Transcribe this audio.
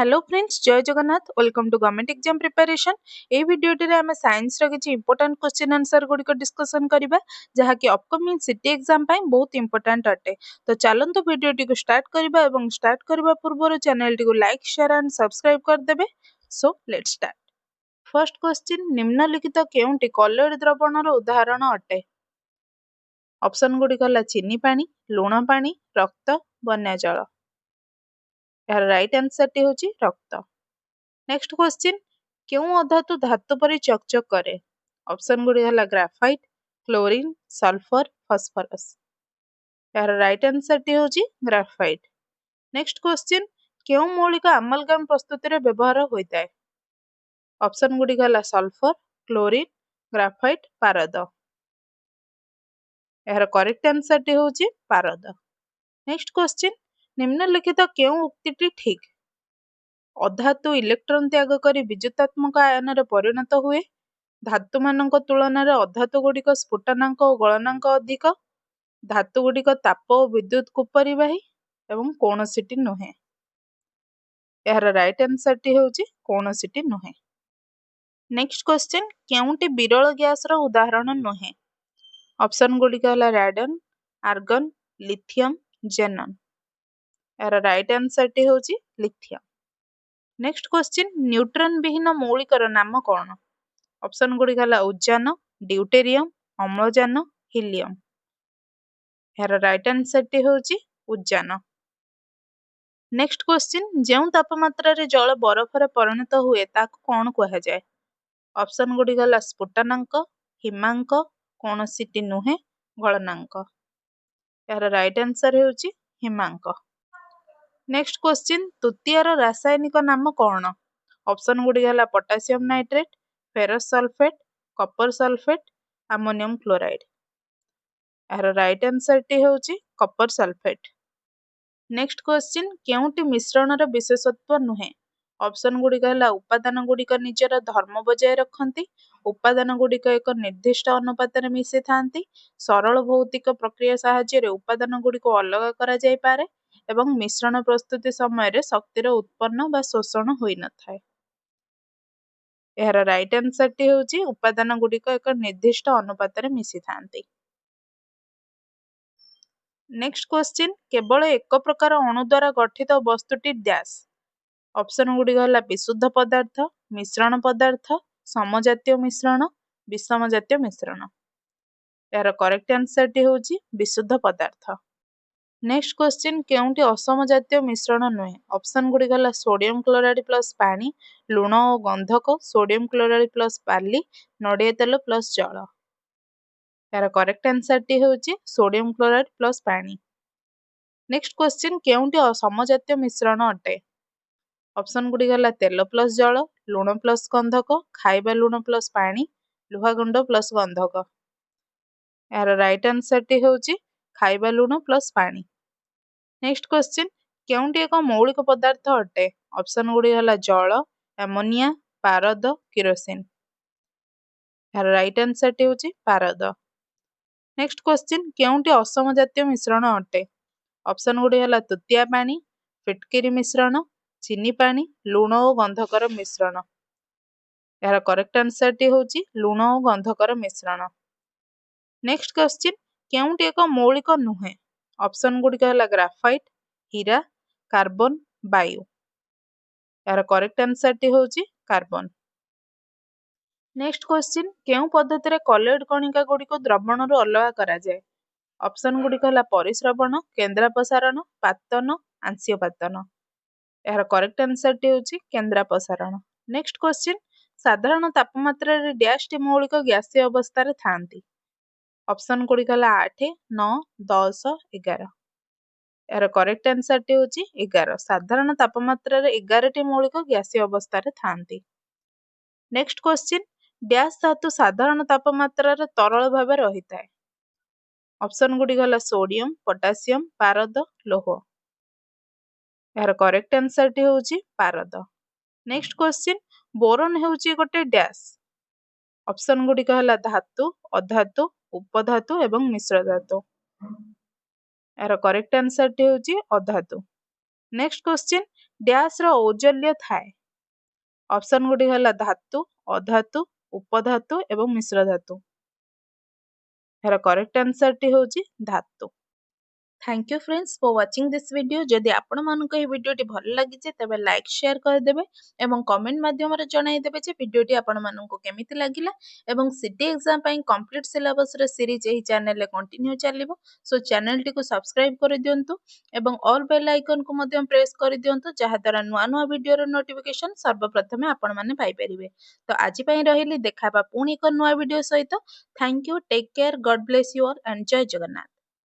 Hello friends, जय Jagannath. Welcome to government exam preparation. ए वीडियोटी रे आमे साइंस रो किछि इंपोर्टेंट क्वेश्चन आंसर गुडी को डिस्कशन करिबा जहा कि अपकमिंग सिटी एग्जाम पई बहुत इंपोर्टेंट अटे। तो चलंतु वीडियोटी को स्टार्ट करिबा एवं स्टार्ट करबा पूर्व चैनल टी को लाइक शेयर एंड सब्सक्राइब कर देबे। So let's start. First question, निम्नलिखित केउंटी कॉलर द्रवण रो उदाहरण अटे? ऑप्शन गुडी कला चीनी पानी, लूण पानी, रक्त, बन्या जल। यार राइट आंसर टी होची रक्त। नेक्स्ट क्वेश्चन, क्यों अधातु धातु परि चकचक करे? ऑप्शन गुडी हला ग्राफाइट, क्लोरीन, सल्फर, फास्फोरस। यार राइट आंसर टी होची ग्राफाइट। नेक्स्ट क्वेश्चन, क्यों मौलिक अमालगम प्रस्तुति रे व्यवहार होइताय? ऑप्शन गुडी हला सल्फर, क्लोरीन, ग्राफाइट, पारद। यार करेक्ट आंसर टी होची पारद। नेक्स्ट क्वेश्चन, निम्नलिखित क्यों उक्तिटी ठीक? अधातु इलेक्ट्रॉन त्याग करी विद्युतात्मक आयन परिणत हुए। धातु मानक तुलन अधातु गुड़िक स्फुटनांक और गलनांक अधिक। धातु गुड़िक ताप और विद्युत कुपरिवाही एवं कौनसीटी नुहे। यार राइट आंसर टी होची कौनसीटी नुहे। नेक्स्ट क्वेश्चन, केउंटी विरल गैस रो उदाहरण नुहे? ऑप्शन गुड़िक हला राडन, आर्गन, लिथियम, जेनन। यार राइट आंसर टी होची लिथियम। नेक्स्ट क्वेश्चन, न्यूट्रॉन विहीन मौलिकर नाम कौन? ऑप्शन गुड़ी गला उज्जान, ड्यूटेरियम, अम्लजान, हीलियम। यार राइट आंसर टी होची उज्जान। नेक्स्ट क्वेश्चन, जेउ तापमात्रा रे जल बरफ रे परिणत हुए ताको कौन कहा जाए? ऑप्शन गुड़ी गला स्फुटनांक, हिमांक, कौनसीटी नुहे, गलनांक। यार राइट आंसर होची हिमांक। नेक्स्ट क्वेश्चन, तृतीय रासायनिक नाम कौन? ऑप्शन गुड़ी गला potassium nitrate, ferrous sulphate, copper sulphate, ammonium chloride. यार राइट आंसर टी होची कॉपर सल्फेट। नेक्स्ट क्वेश्चन, केउंटी मिश्रण रो विशेषत्व नुहे? ऑप्शन गुड़ी गला उपादान गुड़िक निजर धर्म बजाय रखती, उपादान गुड़िक एक निर्दिष्ट अनुपात रे मिसि थांती, सरल भौतिक प्रक्रिया साहाय्य उपादान गुड़िक अलग करा जाय पारे एवं मिश्रण प्रस्तुति समय शक्तिर उत्पन्न बा शोषण होई न थाए। यार राइट आंसर टी होची उपादान गुड़िक एक निर्दिष्ट अनुपात रे मिसि थांती। नेक्स्ट क्वेश्चन, केवल एक प्रकार अणु द्वारा गठित वस्तुटी डैश? ऑप्शन गुड़ी गला विशुद्ध पदार्थ, मिश्रण पदार्थ, समजातीय मिश्रण, विषम जातीय मिश्रण। यार करेक्ट आंसर टी होची विशुद्ध पदार्थ। नेक्स्ट क्वेश्चन, केउंटी असम जातीय मिश्रण नुहे? ऑप्शन गुड़ी गला सोडियम क्लोराइड प्लस पानी, लूण और गंधक, सोडियम क्लोराइड प्लस बाली, नड़िया तेल प्लस जल। यार करेक्ट आंसर टी होची सोडियम क्लोराइड प्लस पानी। नेक्स्ट क्वेश्चन, केउंटी समजातीय मिश्रण अटे? ऑप्शन गुड़ी गला तेल प्लस जल, लूण प्लस गंधक, खाइबा लूण प्लस पानी, लुहा गुंड प्लस गंधक। यार राइट आंसर टी होची खाइबा लूण प्लस पानी। नेक्स्ट क्वेश्चन, केउंटी एक मौलिक पदार्थ अटे? ऑप्शन गुड़ी हला जल, एमोनिया, पारद, किरोसिन। यार राइट आंसर टी होची पारद। नेक्स्ट क्वेश्चन, केउंटी असम जातीय मिश्रण अटे? ऑप्शन गुड़ी हला तुतिया पानी, फिटकिरी मिश्रण, चीनी पानी, लूण और गंधकर मिश्रण। यार करेक्ट आंसर टी होची लूण और गंधकर मिश्रण। नेक्स्ट क्वेश्चन, केउंटी एक मौलिक नुहे? ऑप्शन गुड़िक हला ग्राफाइट, हीरा, कार्बन, वायु। यार करेक्ट आंसर टी होची कार्बन। नेक्स्ट क्वेश्चन, केउ पद्धति रे कॉलॉइड कणिका गुड़िक द्रवण रु अलग करा जाए? ऑप्शन गुड़िक हला परिश्रवण, केंद्रापसारण, पातन, आंशिक यार करेक्ट आंसर टी होची केंद्रापसारण। नेक्स्ट क्वेश्चन, साधारण तापमात्रा रे डैश टी मौलिक गैसीय अवस्था रे थांती? ऑप्शन गुड़िक हला 8, 9, 10, 11। यार करेक्ट आंसर टी होची 11। साधारण तापमात्रा रे 11 टी मौलिक गैसीय अवस्था रे थांती। नेक्स्ट क्वेश्चन, डैश धातु साधारण तापमात्रा रे तरल भाबे रहिताय? ऑप्शन गुड़ी गला सोडियम, पोटासियम, पारद, लोह। यार करेक्ट आंसर टी होची पारद। नेक्स्ट क्वेश्चन, बोरन हेउची गोटे डैश? ऑप्शन गुड़ी हला धातु, अधातु, उपधातु एवं मिश्र धातु। यार करेक्ट आंसर टी होची अधातु। नेक्स्ट क्वेश्चन, ଡ୍ୟାସ୍ର ଔଜ୍ଜଲ୍ୟ ଥାଏ? ଅପସନ୍ ଗୁଡ଼ିକ ହେଲା ଧାତୁ, ଅଧାତୁ, ଉପଧାତୁ ଏବଂ ମିଶ୍ର ଧାତୁ। ଏହାର କରେକ୍ଟ ଆନ୍ସରଟି ହେଉଛି ଧାତୁ। Thank you friends for watching this video. जदि आपण मानक ये वीडियोटी भल लगी तेबे लाइक शेयर करदेबे एवं कमेंट माध्यम जनईदेवे जे वीडियोटी आपण मानक केमिति लागिला एवं सिटी एग्जाम पई कंप्लीट सिलेबस रे सीरीज एही चैनल रे कंटिन्यू चलिबो। सो चैनल टी को सब्सक्राइब कर दियंतु एवं ऑल बेल आइकन को मध्यम प्रेस कर दियंतु जहा द्वारा नुआ नुआ वीडियो रो नोटिफिकेशन सर्वप्रथमे आपण माने पाई परिबे। तो आज पई रहिली देखाबा पुणी एक नुआ वीडियो सहित। Thank you, take care, God bless you all and जय जगन्नाथ।